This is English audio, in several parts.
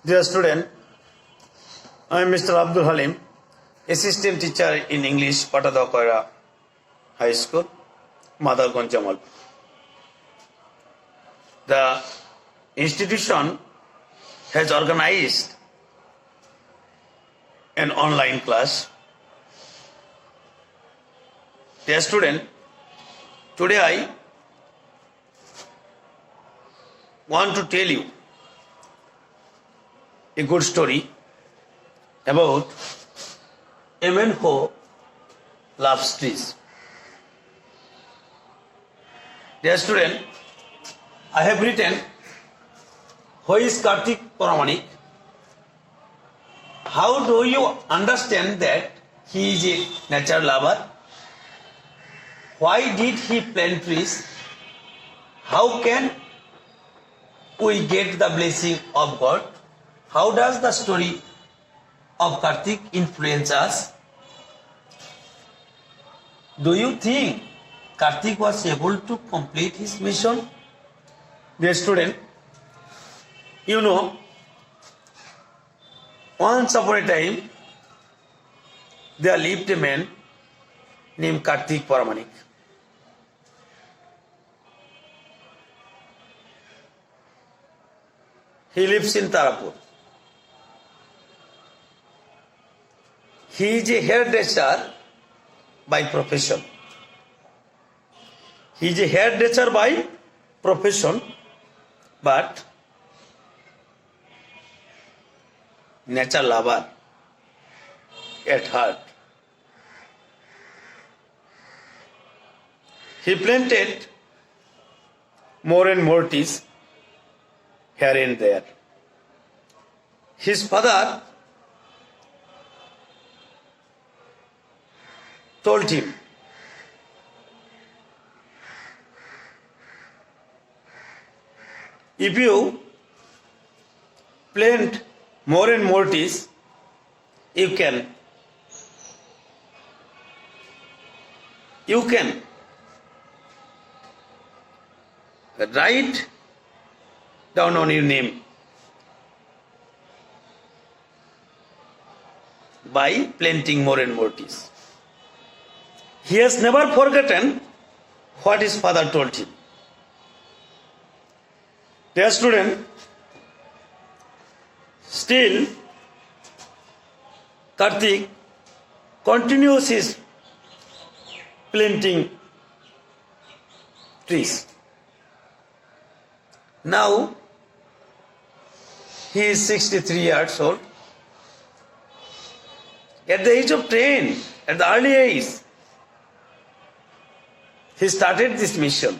Dear student, I am Mr. Abdul Halim, assistant teacher in English, Patadakoira High School, Madalganj, Jamalpur. The institution has organized an online class. Dear student, today I want to tell you a good story about a man who loves trees. Dear student, I have written who is Kartik Paramanik. How do you understand that he is a nature lover? Why did he plant trees? How can we get the blessing of God? How does the story of Kartik influence us? Do you think Kartik was able to complete his mission? Dear student, you know, once upon a time, there lived a man named Kartik Paramanik. He lives in Tarapur. He is a hairdresser by profession. He is a hairdresser by profession, but nature lover at heart. He planted more and more trees here and there. His father told him, if you plant more and more trees, you can write down on your name by planting more and more trees. He has never forgotten what his father told him. Dear student, still Kartik continues his planting trees. Now he is 63 years old. At the age of 10, at the early age, he started this mission.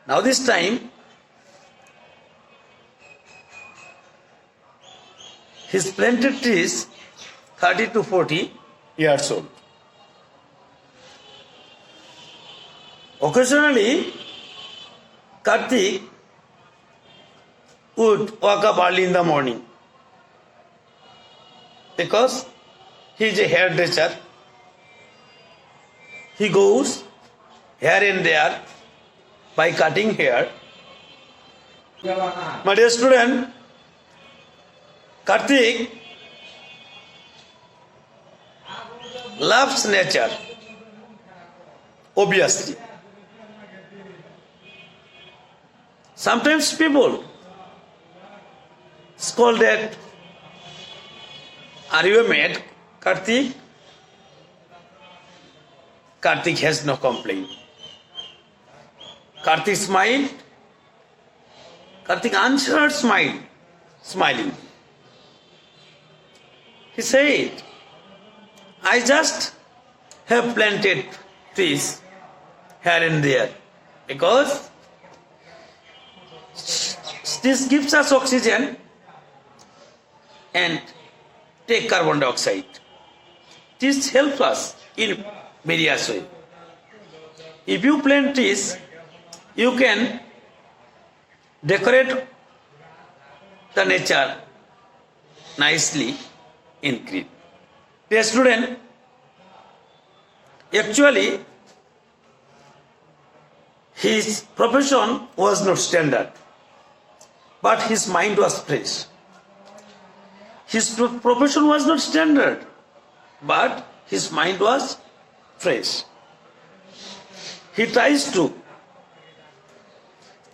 Now this time, his planted trees 30 to 40 years old. Occasionally, Kartik would wake up early in the morning because he is a hairdresser. He goes here and there by cutting hair. My dear student, Kartik loves nature, obviously. Sometimes people scold that, are you a mad, Kartik? Kartik has no complaint. Kartik smiled. Kartik answered smiling. He said, I just have planted trees here and there because this gives us oxygen and take carbon dioxide. This helps us in various ways. If you plant trees, you can decorate the nature nicely in green. Dear student, actually his profession was not standard. but his mind was fresh. His profession was not standard, but his mind was fresh. He tries to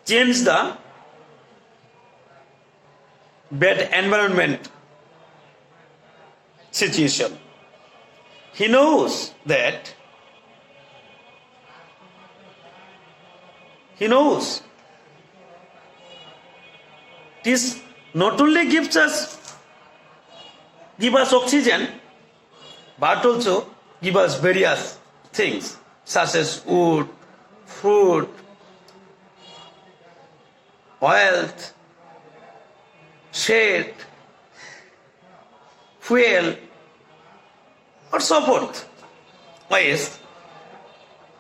change the bad environment situation. He knows that this not only give us oxygen, but also give us various things such as wood, fruit, wealth, shade, fuel, or so forth. Yes,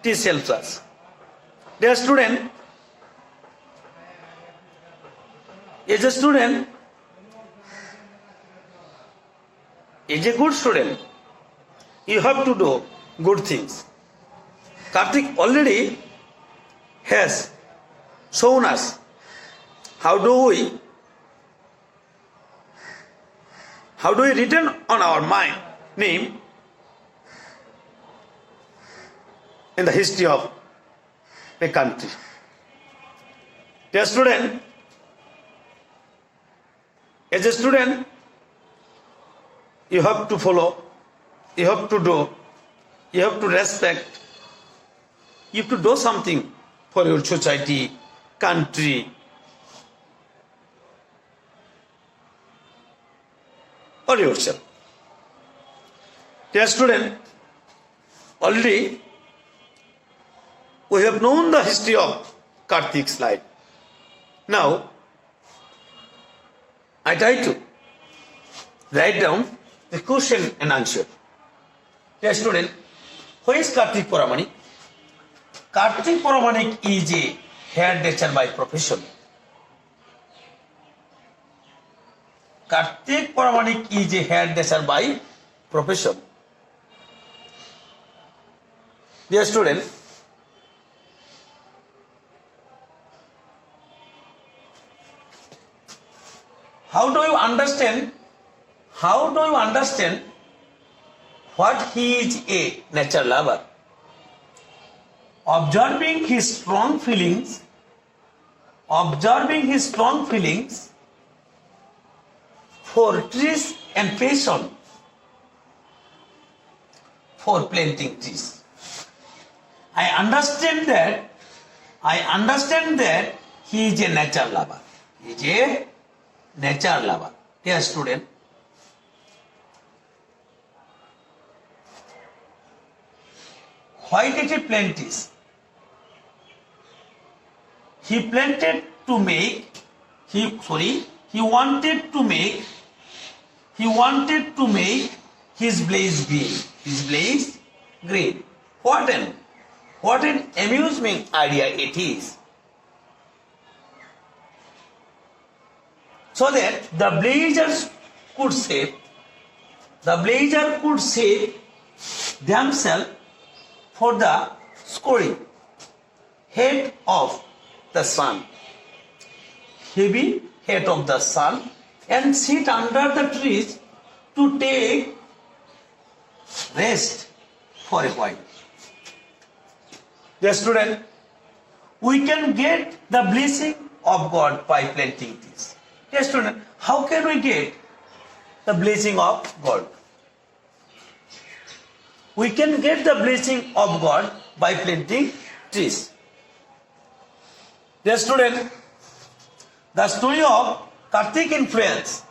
this helps us. Dear student, as a student, as a good student, you have to do good things. Karthik already has shown us how do we written on our mind name in the history of a country. Dear student, as a student, you have to follow, you have to do, you have to respect, you have to do something for your society, country, or yourself. Dear student, already we have known the history of Karthik's life. Now, I try to write down the question and answer. Dear student, who is Karthik Poramanik? Karthik Poramanik is a hairdresser by profession. Karthik Poramanik is a hairdresser by profession. Dear student, how do you understand what he is a nature lover? Observing his strong feelings for trees and passion for planting trees. I understand that he is a nature lover. He is a nature lover. Dear student, why did he plant trees? He wanted to make his blaze green. What an amusing idea it is. So that the blazers could save themselves for the scorching heat of the sun, heavy heat of the sun, and sit under the trees to take rest for a while. Dear student, we can get the blessing of God by planting trees. Dear student, how can we get the blessing of God? We can get the blessing of God by planting trees. Dear student, the story of Karthik influence.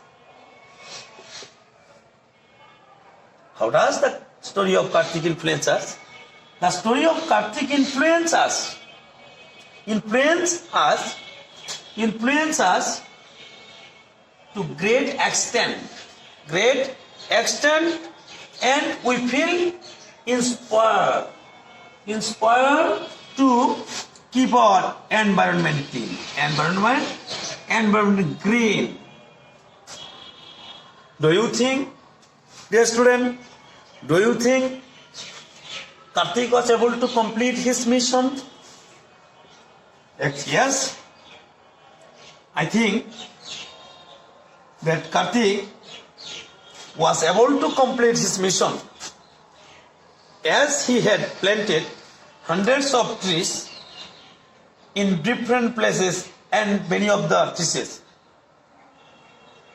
How does the story of Karthik influence us? The story of Karthik influence us to great extent, and we feel inspired to keep our environment clean, environment green. Do you think, dear student, Karthik was able to complete his mission? Yes. I think that Kartik was able to complete his mission as he had planted hundreds of trees in different places, and many of the trees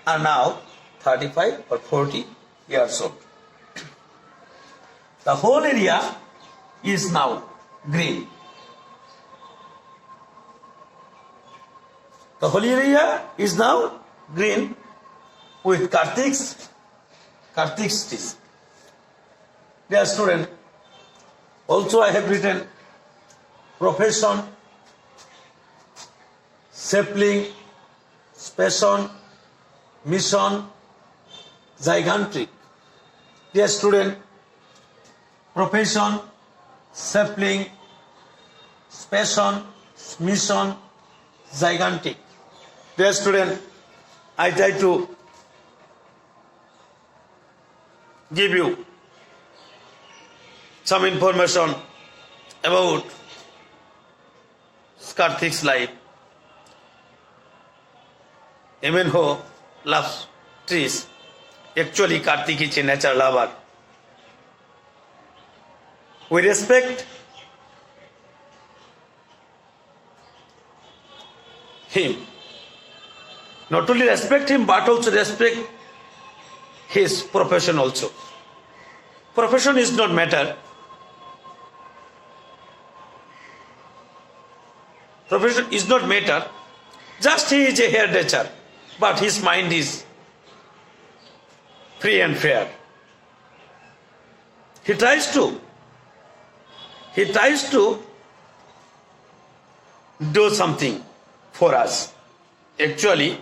are now 35 or 40 years old. The whole area is now green. The whole area is now green with Kartik's trees. Dear student, also I have written profession, sapling, passion, mission, gigantic. Dear student, profession, sapling, passion, mission, gigantic. Dear student, I try to give you some information about Kartik's life. Even who loves trees, actually Kartik is a nature lover. We respect him. Not only respect him, but also respect his profession also. Profession is not matter. Profession is not matter. Just he is a hairdresser, but his mind is free and fair. He tries to do something for us. Actually,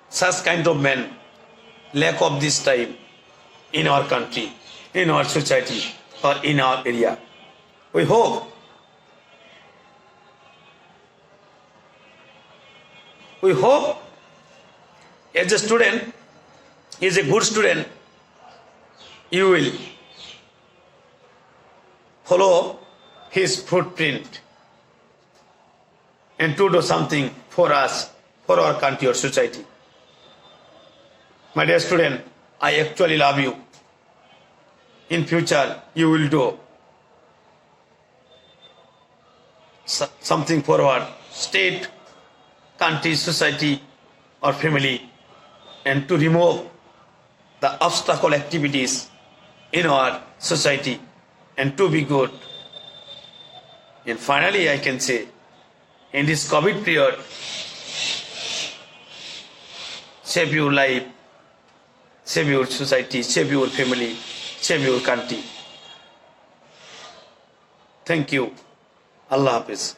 such kind of men lack of this time in our country, in our society, or in our area. We hope as a student, as a good student, you will follow his footprint and to do something for us, for our country or society. My dear student, I actually love you. In future, you will do something for our state, country, society, or family, and to remove the obstacle activities in our society and to be good. And finally, I can say, in this COVID period, save your life, save your society, save your family, save your country. Thank you. Allah Hafiz.